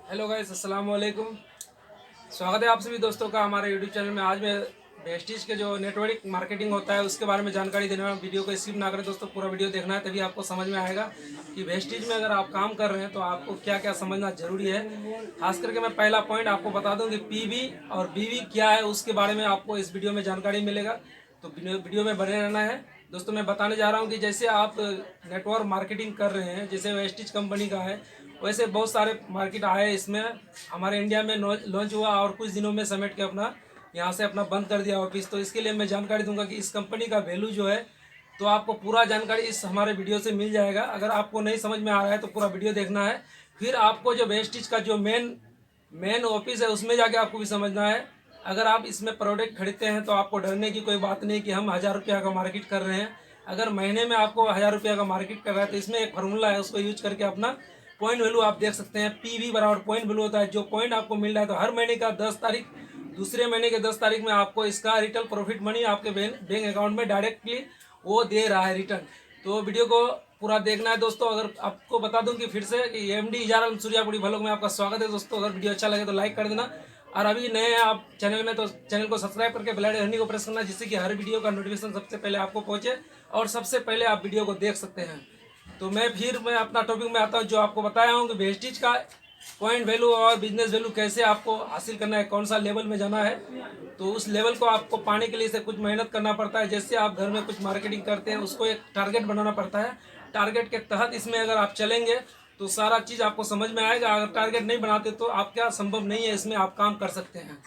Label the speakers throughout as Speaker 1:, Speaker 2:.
Speaker 1: Hello guys, अस्सलाम वालेकुम। स्वागत है आप सभी दोस्तों का हमारे यूट्यूब चैनल में। आज मैं वेस्टीज के जो नेटवर्क मार्केटिंग होता है उसके बारे में जानकारी देने वाला हूं। वीडियो को स्किप ना करें दोस्तों, पूरा वीडियो देखना है, तभी आपको समझ में आएगा कि वेस्टीज में अगर आप काम कर रहे हैं तो आपको क्या क्या समझना जरूरी है। खास करके मैं पहला पॉइंट आपको बता दूं कि पीवी और बीवी क्या है, उसके बारे में आपको इस वीडियो में जानकारी मिलेगा, तो वीडियो में बने रहना है दोस्तों। मैं बताने जा रहा हूँ कि जैसे आप नेटवर्क मार्केटिंग कर रहे हैं, जैसे वेस्टीज कंपनी का है, वैसे बहुत सारे मार्केट आए इसमें। हमारे इंडिया में लॉन्च हुआ और कुछ दिनों में समेट के अपना यहाँ से अपना बंद कर दिया ऑफिस। तो इसके लिए मैं जानकारी दूंगा कि इस कंपनी का वैल्यू जो है, तो आपको पूरा जानकारी इस हमारे वीडियो से मिल जाएगा। अगर आपको नहीं समझ में आ रहा है तो पूरा वीडियो देखना है। फिर आपको जो वेस्टीज का जो मेन मेन ऑफिस है उसमें जाके आपको भी समझना है। अगर आप इसमें प्रोडक्ट खरीदते हैं तो आपको डरने की कोई बात नहीं कि हम 1000 रुपया का मार्केट कर रहे हैं। अगर महीने में आपको 1000 रुपया का मार्केट कर रहा है तो इसमें एक फार्मूला है, उसको यूज करके अपना पॉइंट वैल्यू आप देख सकते हैं। पीवी बराबर पॉइंट वैल्यू होता है। जो पॉइंट आपको मिल रहा है तो हर महीने का 10 तारीख, दूसरे महीने के 10 तारीख में आपको इसका रिटेल प्रॉफिट मनी आपके बैंक अकाउंट में डायरेक्टली वो दे रहा है रिटर्न। तो वीडियो को पूरा देखना है दोस्तों। अगर आपको बता दूं कि फिर से कि एमडी इजारा सूर्यापुरी व्लॉग में आपका स्वागत है दोस्तों। अगर वीडियो अच्छा लगे तो लाइक कर देना, और अभी नए हैं आप चैनल में तो चैनल को सब्सक्राइब करके बेल आइकन को प्रेस करना, जिससे कि हर वीडियो का नोटिफिकेशन सबसे पहले आपको पहुंचे और सबसे पहले आप वीडियो को देख सकते हैं। तो मैं अपना टॉपिक में आता हूँ। जो आपको बताया हूँ कि वेस्टीज का पॉइंट वैल्यू और बिजनेस वैल्यू कैसे आपको हासिल करना है, कौन सा लेवल में जाना है, तो उस लेवल को आपको पाने के लिए से कुछ मेहनत करना पड़ता है। जैसे आप घर में कुछ मार्केटिंग करते हैं, उसको एक टारगेट बनाना पड़ता है। टारगेट के तहत इसमें अगर आप चलेंगे तो सारा चीज़ आपको समझ में आएगा। अगर टारगेट नहीं बनाते तो आप क्या संभव नहीं है, इसमें आप काम कर सकते हैं।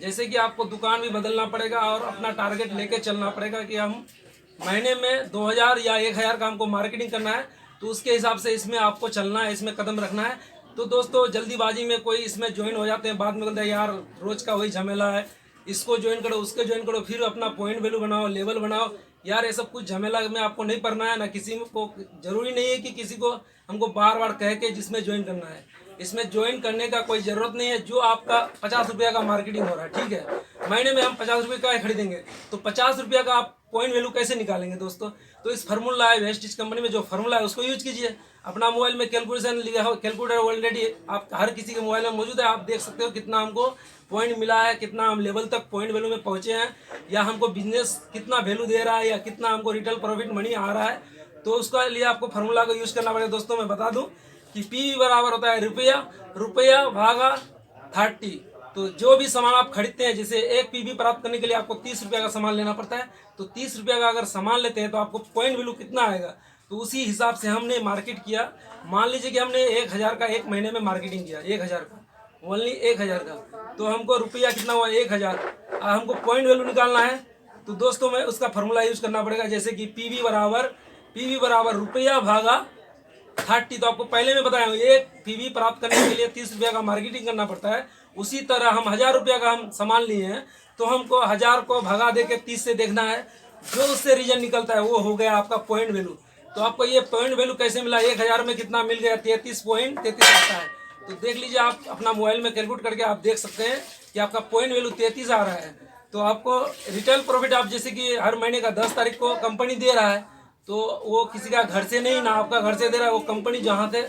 Speaker 1: जैसे कि आपको दुकान भी बदलना पड़ेगा और अपना टारगेट लेके चलना पड़ेगा कि हम महीने में 2000 या 1000 का हमको मार्केटिंग करना है, तो उसके हिसाब से इसमें आपको चलना है, इसमें कदम रखना है। तो दोस्तों जल्दीबाजी में कोई इसमें ज्वाइन हो जाते हैं, बाद में बोलते हैं यार रोज का वही झमेला है, इसको ज्वाइन करो उसको ज्वाइन करो, फिर अपना पॉइंट वैल्यू बनाओ, लेवल बनाओ। यार ये सब कुछ झमेला में आपको नहीं पड़ना है ना। किसी को जरूरी नहीं है कि किसी को हमको बार बार कह के जिसमें ज्वाइन करना है। इसमें ज्वाइन करने का कोई ज़रूरत नहीं है। जो आपका 50 रुपया का मार्केटिंग हो रहा है, ठीक है, महीने में हम 50 रुपये का खरीदेंगे, तो 50 रुपया का आप पॉइंट वैल्यू कैसे निकालेंगे दोस्तों। तो इस फार्मूला है, वेस्टीज कंपनी में जो फार्मूला है उसको यूज कीजिए। अपना मोबाइल में कैलकुलेशन लिखा हो, कैलकुलेटर ऑलरेडी आप हर किसी के मोबाइल में मौजूद है। आप देख सकते हो कितना हमको पॉइंट मिला है, कितना हम लेवल तक पॉइंट वैल्यू में पहुंचे हैं, या हमको बिजनेस कितना वैल्यू दे रहा है, या कितना हमको रिटेल प्रॉफिट मनी आ रहा है। तो उसके लिए आपको फार्मूला को यूज करना पड़ेगा दोस्तों। मैं बता दूं कि पी बराबर होता है रुपया, रुपया भागा 30। तो जो भी सामान आप खरीदते हैं, जैसे एक पीवी प्राप्त करने के लिए आपको 30 रुपया का सामान लेना पड़ता है, तो 30 रुपया का अगर सामान लेते हैं तो आपको पॉइंट वैल्यू कितना आएगा, तो उसी हिसाब से हमने मार्केट किया। मान लीजिए कि हमने 1000 का एक महीने में मार्केटिंग किया, 1000 का, ओनली 1000 का, तो हमको रुपया कितना हुआ 1000। हमको पॉइंट वैल्यू निकालना है, तो दोस्तों में उसका फॉर्मूला यूज करना पड़ेगा। जैसे कि पीवी बराबर रुपया भागा 30। तो आपको पहले में बताया हूँ, एक पीवी प्राप्त करने के लिए 30 रुपया का मार्केटिंग करना पड़ता है। उसी तरह हम 1000 रुपया का हम सामान लिए हैं, तो हमको 1000 को भगा दे के 30 से देखना है। जो उससे रीजन निकलता है वो हो गया आपका पॉइंट वैल्यू। तो आपको ये पॉइंट वैल्यू कैसे मिला, 1000 में कितना मिल गया, 33.33 आता है। तो देख लीजिए, आप अपना मोबाइल में कैलकुलेट करके आप देख सकते हैं कि आपका पॉइंट वैल्यू 33 आ रहा है। तो आपको रिटेल प्रॉफिट आप जैसे कि हर महीने का 10 तारीख को कंपनी दे रहा है, तो वो किसी का घर से नहीं ना आपका घर से दे रहा है, वो कंपनी जहाँ से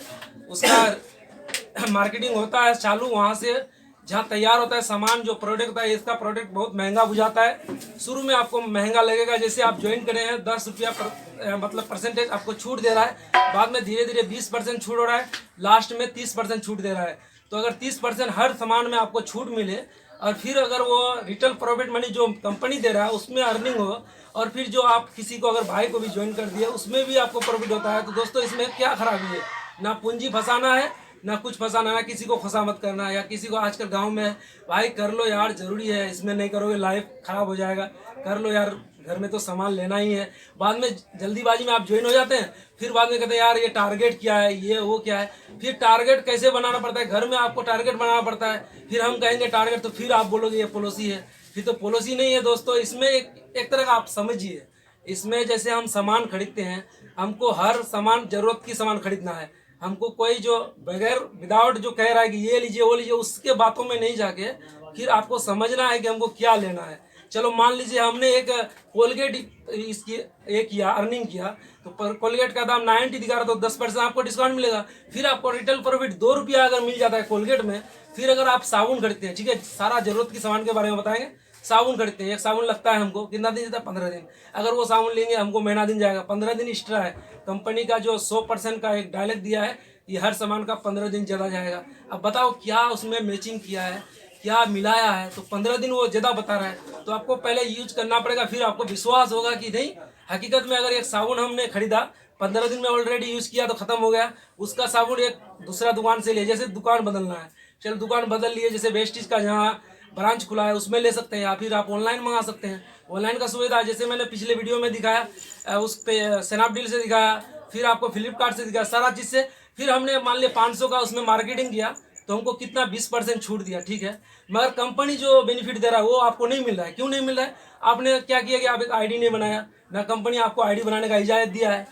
Speaker 1: उसका मार्केटिंग होता है चालू, वहाँ से जहाँ तैयार होता है सामान, जो प्रोडक्ट होता है, इसका प्रोडक्ट बहुत महंगा बुझाता है। शुरू में आपको महंगा लगेगा, जैसे आप ज्वाइन करे हैं 10 रुपया मतलब परसेंटेज आपको छूट दे रहा है, बाद में धीरे धीरे 20% छूट हो रहा है, लास्ट में 30% छूट दे रहा है। तो अगर 30% हर सामान में आपको छूट मिले, और फिर अगर वो रिटेल प्रॉफिट मनी जो कंपनी दे रहा है उसमें अर्निंग हो, और फिर जो आप किसी को अगर भाई को भी ज्वाइन कर दिए उसमें भी आपको प्रॉफिट होता है, तो दोस्तों इसमें क्या खराबी है। ना पूंजी फंसाना है, ना कुछ फंसाना है, किसी को फंसा मत करना है। या किसी को आजकल गांव में भाई कर लो यार जरूरी है, इसमें नहीं करोगे लाइफ खराब हो जाएगा, कर लो यार घर में तो सामान लेना ही है। बाद में जल्दीबाजी में आप ज्वाइन हो जाते हैं, फिर बाद में कहते हैं यार ये टारगेट क्या है, ये वो क्या है। फिर टारगेट कैसे बनाना पड़ता है, घर में आपको टारगेट बनाना पड़ता है। फिर हम कहेंगे टारगेट, तो फिर आप बोलोगे ये पॉलिसी है, फिर तो पॉलिसी नहीं है दोस्तों। इसमें एक तरह का आप समझिए, इसमें जैसे हम सामान खरीदते हैं, हमको हर सामान जरूरत की सामान खरीदना है। हमको कोई जो बगैर विदाउट जो कह रहा है कि ये लीजिए वो लीजिए, उसके बातों में नहीं जाके फिर आपको समझना है कि हमको क्या लेना है। चलो मान लीजिए हमने एक कोलगेट इसकी एक किया अर्निंग किया, तो पर कोलगेट का दाम 90 दिखा रहा, तो 10% आपको डिस्काउंट मिलेगा। फिर आपको रिटेल प्रॉफिट 2 रुपया अगर मिल जाता है कोलगेट में। फिर अगर आप साबुन खरीदते हैं, ठीक है, सारा जरूरत की सामान के बारे में बताएंगे। साबुन खरीदते हैं, एक साबुन लगता है हमको कितना दिन जाता है, 15 दिन। अगर वो साबुन लेंगे हमको महीना दिन जाएगा, 15 दिन एक्स्ट्रा है। कंपनी का जो 100% का एक डायलॉग दिया है, ये हर सामान का 15 दिन ज़्यादा जाएगा। अब बताओ क्या उसमें मैचिंग किया है, क्या मिलाया है, तो 15 दिन वो ज़्यादा बता रहा है। तो आपको पहले यूज करना पड़ेगा, फिर आपको विश्वास होगा कि नहीं हकीकत में अगर एक साबुन हमने खरीदा, 15 दिन में ऑलरेडी यूज किया तो खत्म हो गया, उसका साबुन एक दूसरा दुकान से ले, जैसे दुकान बदलना है, चलो दुकान बदल लिए, जैसे वेस्टिज का जहाँ ब्रांच खुला है उसमें ले सकते हैं, या फिर आप ऑनलाइन मंगा सकते हैं। ऑनलाइन का सुविधा जैसे मैंने पिछले वीडियो में दिखाया, उस पे स्नैपडील से दिखाया, फिर आपको फ्लिपकार्ट से दिखाया, सारा चीज़ से। फिर हमने मान लिया 500 का उसमें मार्केटिंग किया, तो हमको कितना 20% छूट दिया, ठीक है। मगर कंपनी जो बेनिफिट दे रहा है वो आपको नहीं मिल रहा है। क्यों नहीं मिल रहा है? आपने क्या किया कि आप एक आईडी नहीं बनाया, ना कंपनी आपको आईडी बनाने का इजाज़त दिया है,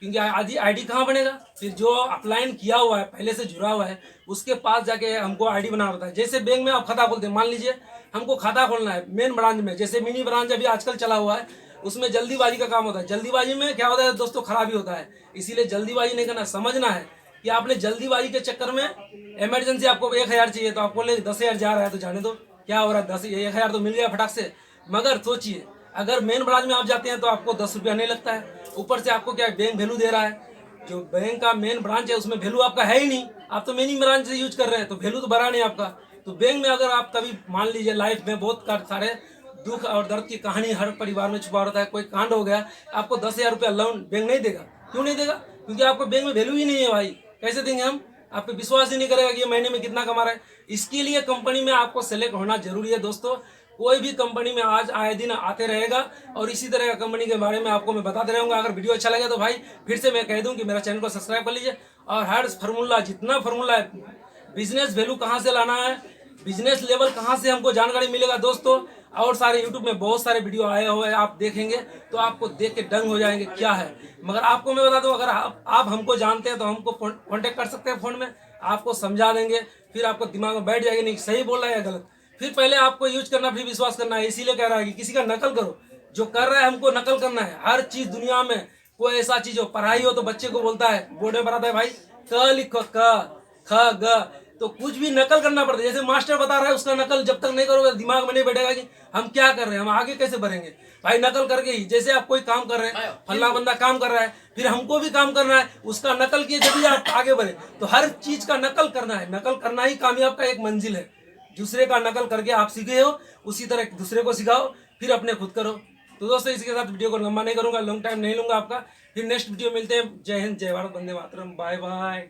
Speaker 1: क्योंकि आदि आईडी कहाँ बनेगा? फिर जो अपलाइन किया हुआ है, पहले से जुड़ा हुआ है, उसके पास जाके हमको आईडी बनाना होता है। जैसे बैंक में आप खाता खोलते हैं, मान लीजिए हमको खाता खोलना है मेन ब्रांच में, जैसे मिनी ब्रांच अभी आजकल चला हुआ है, उसमें जल्दीबाजी का काम होता है। जल्दीबाजी में क्या होता है दोस्तों, खराबी होता है। इसीलिए जल्दीबाजी नहीं करना, समझना है कि आपने जल्दीबाजी के चक्कर में इमरजेंसी आपको 1000 चाहिए, तो आपको ले 10,000 जा रहा है, तो जाने दो, क्या हो रहा है, 10,000 तो मिल गया फटाक से। मगर सोचिए अगर मेन ब्रांच में आप जाते हैं तो आपको 10 रुपया नहीं लगता है, ऊपर से आपको क्या बैंक वैल्यू दे रहा है। जो बैंक का मेन ब्रांच है उसमें वैल्यू आपका है ही नहीं, आप तो मेन ही ब्रांच से यूज कर रहे हैं, तो वैल्यू तो बढ़ा नहीं आपका। तो बैंक में अगर आप कभी मान लीजिए लाइफ में बहुत सारे दुख और दर्द की कहानी हर परिवार में छुपा रहता है, कोई कांड हो गया, आपको 10,000 रुपया लोन बैंक नहीं देगा। क्यों नहीं देगा? क्योंकि आपको बैंक में वैल्यू ही नहीं है भाई, कैसे देंगे हम? आप पे विश्वास ही नहीं करेगा कि ये महीने में कितना कमा रहा है। इसके लिए कंपनी में आपको सेलेक्ट होना जरूरी है दोस्तों। कोई भी कंपनी में आज आए दिन आते रहेगा, और इसी तरह का कंपनी के बारे में आपको मैं बताते रहूँगा। अगर वीडियो अच्छा लगे तो भाई फिर से मैं कह दूँ कि मेरा चैनल को सब्सक्राइब कर लीजिए, और हर फार्मूला जितना फार्मूला है, बिजनेस वैल्यू कहाँ से लाना है, बिजनेस लेवल कहाँ से हमको जानकारी मिलेगा दोस्तों, और सारे यूट्यूब में बहुत सारे वीडियो आए हुए हैं, आप देखेंगे तो आपको देख के दंग हो जाएंगे क्या है। मगर आपको मैं बता दूं, अगर आप हमको जानते हैं तो हमको कांटेक्ट कर सकते हैं फ़ोन में, आपको समझा देंगे, फिर आपको दिमाग में बैठ जाएगी नहीं सही बोल रहा है या गलत। फिर पहले आपको यूज करना, फिर विश्वास करना है। इसीलिए कह रहा है कि किसी का नकल करो, जो कर रहा है हमको नकल करना है। हर चीज़ दुनिया में कोई ऐसा चीज़ हो, पढ़ाई हो तो बच्चे को बोलता है, बोर्ड में पढ़ाता है भाई क लिखो, क ख ग, तो कुछ भी नकल करना पड़ता है। जैसे मास्टर बता रहा है उसका नकल जब तक नहीं करोगे दिमाग में नहीं बैठेगा कि हम क्या कर रहे हैं, हम आगे कैसे बढ़ेंगे भाई, नकल करके ही। जैसे आप कोई काम कर रहे हैं, फल्ला बंदा काम कर रहा है, फिर हमको भी काम करना है, उसका नकल किए जब भी आप आगे बढ़े। तो हर चीज का नकल करना है, नकल करना ही कामयाब का एक मंजिल है। दूसरे का नकल करके आप सीखे हो, उसी तरह दूसरे को सिखाओ, फिर अपने खुद करो। तो दोस्तों इसके साथ वीडियो को लंबा नहीं करूंगा, लॉन्ग टाइम नहीं लूंगा आपका। फिर नेक्स्ट वीडियो मिलते हैं। जय हिंद, जय भारत, वंदे मातरम, बाय बाय।